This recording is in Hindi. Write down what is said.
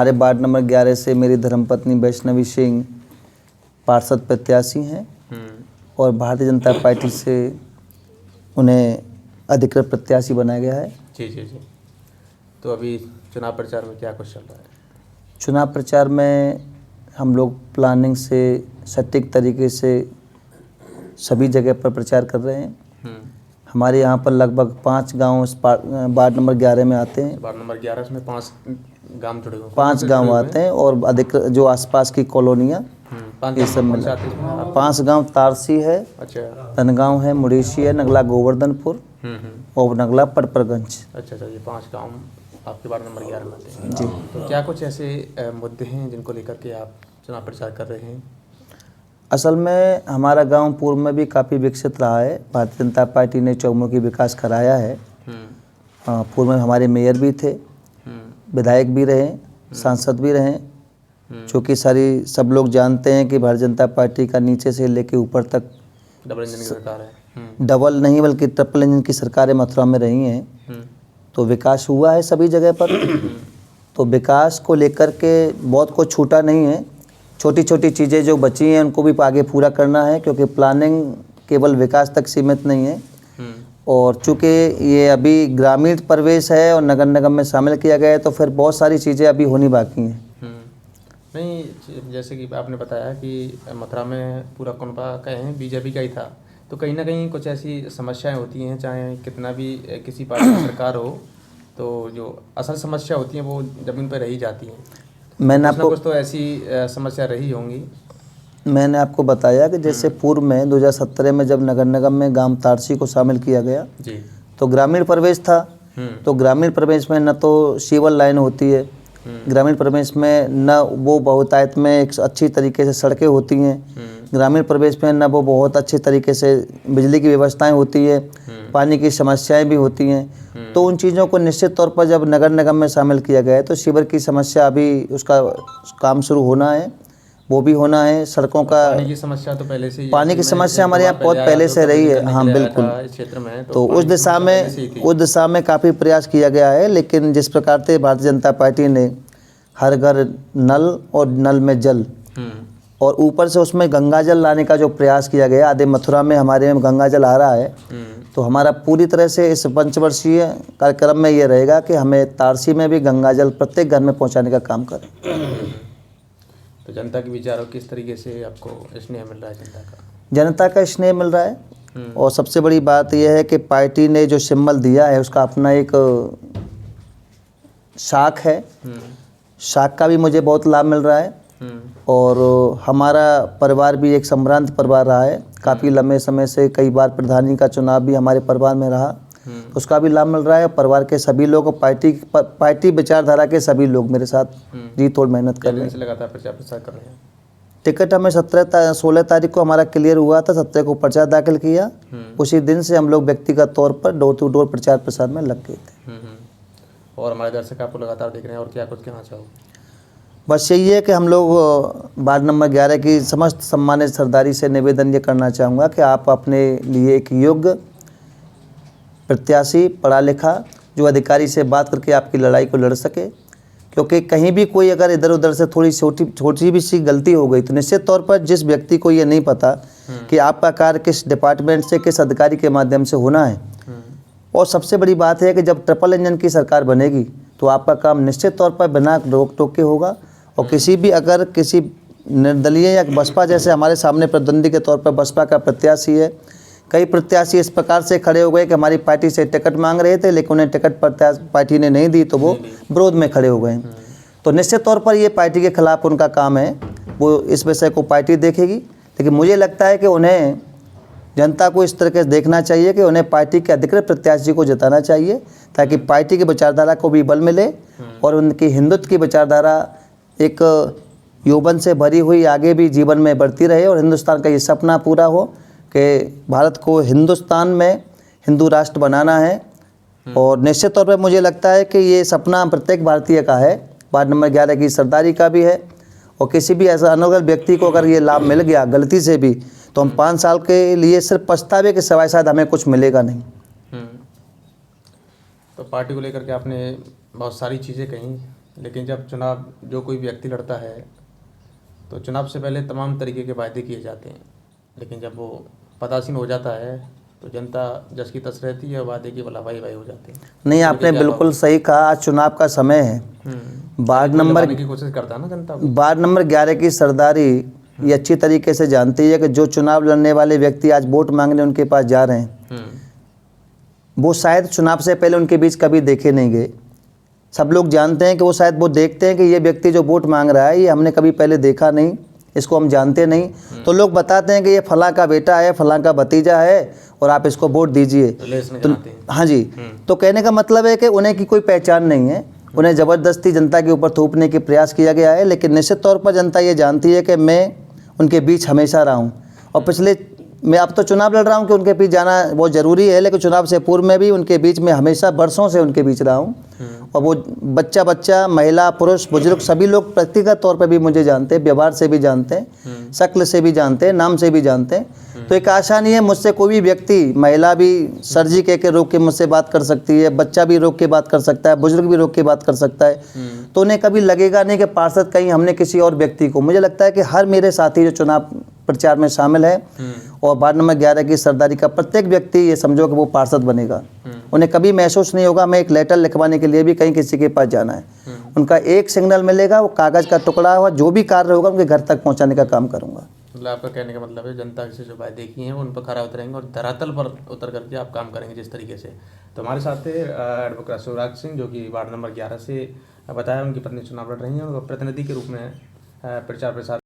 हमारे वार्ड नंबर 11 से मेरी धर्मपत्नी वैष्णवी सिंह पार्षद प्रत्याशी हैं और भारतीय जनता पार्टी से उन्हें अधिकृत प्रत्याशी बनाया गया है। जी जी जी। तो अभी चुनाव प्रचार में क्या कुछ चल रहा है? चुनाव प्रचार में हम लोग प्लानिंग से सटीक तरीके से सभी जगह पर प्रचार कर रहे हैं। हमारे यहाँ पर लगभग 5 गांव वार्ड नंबर 11 में आते हैं। वार्ड नंबर 11 में 5 गांव जुड़े हुए हैं। 5 गांव आते हैं और अधिक जो आसपास की कॉलोनियाँ ये सब मिल 5 गांव तारसी है, अच्छा, तनगांव है, मुड़ेशी है, नगला गोवर्धनपुर और नगला पटपरगंज। अच्छा, ये 5 गांव आपके वार्ड नंबर 11 में आते हैं। जी। तो क्या कुछ ऐसे मुद्दे हैं जिनको लेकर के आप चुनाव प्रचार कर रहे हैं? असल में हमारा गांव पूर्व में भी काफ़ी विकसित रहा है। भारतीय जनता पार्टी ने चौमुखी विकास कराया है। पूर्व में हमारे मेयर भी थे, विधायक भी रहे, सांसद भी रहे, चूँकि सब लोग जानते हैं कि भारतीय जनता पार्टी का नीचे से लेके ऊपर तक डबल इंजन की सरकार है। डबल नहीं बल्कि ट्रिपल इंजन की सरकारें मथुरा में रही हैं। तो विकास हुआ है सभी जगह पर। तो विकास को लेकर के बहुत कुछ छूटा नहीं है। छोटी छोटी चीज़ें जो बची हैं उनको भी आगे पूरा करना है, क्योंकि प्लानिंग केवल विकास तक सीमित नहीं है। और चूँकि ये अभी ग्रामीण प्रवेश है और नगर निगम में शामिल किया गया है, तो फिर बहुत सारी चीज़ें अभी होनी बाकी हैं। नहीं, जैसे कि आपने बताया कि मथुरा में पूरा कुनबा कहें बीजेपी का ही था, तो कहीं ना कहीं कुछ ऐसी समस्याएं होती हैं, चाहे कितना भी किसी पार्टी की सरकार हो, तो जो असल समस्या होती हैं वो जमीन पर रही जाती हैं। मैंने आपको कुछ तो ऐसी समस्या रही होंगी। मैंने आपको बताया कि जैसे पूर्व में 2017 में जब नगर निगम में गांव तारसी को शामिल किया गया जी, तो ग्रामीण प्रवेश था। तो ग्रामीण प्रवेश में न तो सीवर लाइन होती है, ग्रामीण प्रवेश में न वो बहुतायत में एक अच्छी तरीके से सड़कें होती हैं, ग्रामीण प्रवेश में न वो बहुत अच्छे तरीके से बिजली की व्यवस्थाएं होती है, पानी की समस्याएं भी होती हैं। तो उन चीज़ों को निश्चित तौर पर जब नगर निगम में शामिल किया गया है तो सीवर की समस्या अभी उसका काम शुरू होना है, वो भी होना है। सड़कों का पानी की समस्या तो पहले से ही, पानी की समस्या हमारे यहाँ बहुत पहले से रही है। हाँ बिल्कुल, क्षेत्र में तो उस दिशा में काफ़ी प्रयास किया गया है। लेकिन जिस प्रकार से भारतीय जनता पार्टी ने हर घर नल और नल में जल और ऊपर से उसमें गंगा जल लाने का जो प्रयास किया गया, आधे मथुरा में हमारे में गंगा जल आ रहा है, तो हमारा पूरी तरह से इस पंचवर्षीय कार्यक्रम में ये रहेगा कि हमें तारसी में भी गंगा जल प्रत्येक घर में पहुंचाने का काम करें। तो जनता के विचारों किस तरीके से आपको स्नेह मिल रहा है? जनता का स्नेह मिल रहा है। और सबसे बड़ी बात यह है कि पार्टी ने जो सिंबल दिया है उसका अपना एक शाख है, शाख का भी मुझे बहुत लाभ मिल रहा है। और हमारा परिवार भी एक संभ्रांत परिवार रहा है, काफ़ी लंबे समय से कई बार प्रधानी का चुनाव भी हमारे परिवार में रहा, उसका भी लाभ मिल रहा है। परिवार के सभी लोग, पार्टी विचारधारा के सभी लोग मेरे साथ जी तोड़ मेहनत कर रहे हैं। लगातार प्रचार प्रसार कर रहे हैं। टिकट हमें 16 तारीख को हमारा क्लियर हुआ था, 17 को पर्चा दाखिल किया। उसी दिन से हम लोग व्यक्तिगत तौर पर डोर टू डोर प्रचार प्रसार में लग गए थे। और हमारे दर्शक आपको लगातार देख रहे हैं, और क्या कुछ कहना चाहो? बस यही है कि हम लोग वार्ड नंबर 11 की समस्त सम्मानित सरदारी से निवेदन ये करना चाहूँगा कि आप अपने लिए एक योग्य प्रत्याशी, पढ़ा लिखा, जो अधिकारी से बात करके आपकी लड़ाई को लड़ सके। क्योंकि कहीं भी कोई अगर इधर उधर से थोड़ी छोटी भी सी गलती हो गई तो निश्चित तौर पर जिस व्यक्ति को ये नहीं पता कि आपका कार्य किस डिपार्टमेंट से, किस अधिकारी के माध्यम से होना है, और सबसे बड़ी बात है कि जब ट्रिपल इंजन की सरकार बनेगी तो आपका काम निश्चित तौर पर बिना रोक टोक के होगा। और अगर किसी निर्दलीय या बसपा, जैसे हमारे सामने प्रतिद्वंदी के तौर पर बसपा का प्रत्याशी है, कई प्रत्याशी इस प्रकार से खड़े हो गए कि हमारी पार्टी से टिकट मांग रहे थे लेकिन उन्हें टिकट पार्टी ने नहीं दी तो वो विरोध में खड़े हो गए। तो निश्चित तौर पर ये पार्टी के खिलाफ उनका काम है, वो इस विषय को पार्टी देखेगी। लेकिन मुझे लगता है कि उन्हें, जनता को इस तरह से देखना चाहिए कि उन्हें पार्टी के अधिकृत प्रत्याशी को जिताना चाहिए, ताकि पार्टी की विचारधारा को भी बल मिले और उनकी हिंदुत्व की विचारधारा एक यौवन से भरी हुई आगे भी जीवन में बढ़ती रहे और हिंदुस्तान का ये सपना पूरा हो कि भारत को हिंदुस्तान में हिंदू राष्ट्र बनाना है। और निश्चित तौर पर मुझे लगता है कि ये सपना प्रत्येक भारतीय का है, वार्ड नंबर 11 की सरदारी का भी है। और किसी भी ऐसा अनर्गल व्यक्ति को अगर ये लाभ मिल गया गलती से भी, तो हम 5 साल के लिए सिर्फ पछतावे के सिवाय शायद हमें कुछ मिलेगा नहीं। तो पार्टी को लेकर के आपने बहुत सारी चीज़ें कहीं, लेकिन जब चुनाव जो कोई व्यक्ति लड़ता है तो चुनाव से पहले तमाम तरीके के वायदे किए जाते हैं, लेकिन जब वो पदासीन हो जाता है तो जनता जस की तस रहती है, वादे की भला भाई हो जाते हैं। नहीं, आपने बिल्कुल सही कहा। आज चुनाव का समय है। वार्ड नंबर की कोशिश करता है ना जनता को। वार्ड नंबर 11 की सरदारी ये अच्छी तरीके से जानती है कि जो चुनाव लड़ने वाले व्यक्ति आज वोट मांगने उनके पास जा रहे हैं, वो शायद चुनाव से पहले उनके बीच कभी देखे नहीं गए। सब लोग जानते हैं कि वो शायद वो देखते हैं कि ये व्यक्ति जो वोट मांग रहा है ये हमने कभी पहले देखा नहीं, इसको हम जानते नहीं, तो लोग बताते हैं कि ये फलां का बेटा है, फलां का भतीजा है और आप इसको वोट दीजिए। तो हाँ जी, तो कहने का मतलब है कि उन्हें की कोई पहचान नहीं है, उन्हें ज़बरदस्ती जनता के ऊपर थोपने के प्रयास किया गया है। लेकिन निश्चित तौर पर जनता ये जानती है कि मैं उनके बीच हमेशा रहा हूँ, और मैं अब तो चुनाव लड़ रहा हूँ कि उनके बीच जाना बहुत ज़रूरी है, लेकिन चुनाव से पूर्व में भी उनके बीच में हमेशा बरसों से उनके बीच रहा हूँ। और वो बच्चा महिला पुरुष बुजुर्ग सभी लोग व्यक्तिगत तौर पर भी मुझे जानते हैं, व्यवहार से भी जानते हैं, शक्ल से भी जानते हैं, नाम से भी जानते हैं। तो एक आशा नहीं है, मुझसे कोई भी व्यक्ति, महिला भी सर जी कह के रोक के मुझसे बात कर सकती है, बच्चा भी रोक के बात कर सकता है, बुजुर्ग भी रोक के बात कर सकता है। तो उन्हें कभी लगेगा नहीं कि पार्षद कहीं हमने किसी और व्यक्ति को। मुझे लगता है कि हर मेरे साथी जो चुनाव प्रचार में शामिल है और वार्ड नंबर 11 की सरदारी का प्रत्येक व्यक्ति ये समझो कि वो पार्षद बनेगा। उन्हें कभी महसूस नहीं होगा मैं एक लेटर लिखवाने के लिए भी कहीं किसी के पास जाना है। उनका एक सिग्नल मिलेगा, वो कागज़ का टुकड़ा हुआ, जो भी कार्य होगा उनके घर तक पहुंचाने का काम करूंगा। मतलब आपका कहने का मतलब है जनता से जो वायदे किए हैं उन पर खरा उतरेंगे और धरातल पर उतर करके आप काम करेंगे जिस तरीके से। तो हमारे साथ थे एडवोकेट शिवराज सिंह, जो कि वार्ड नंबर 11 से बताया उनकी पत्नी चुनाव लड़ रही हैं और प्रतिनिधि के रूप में प्रचार प्रसार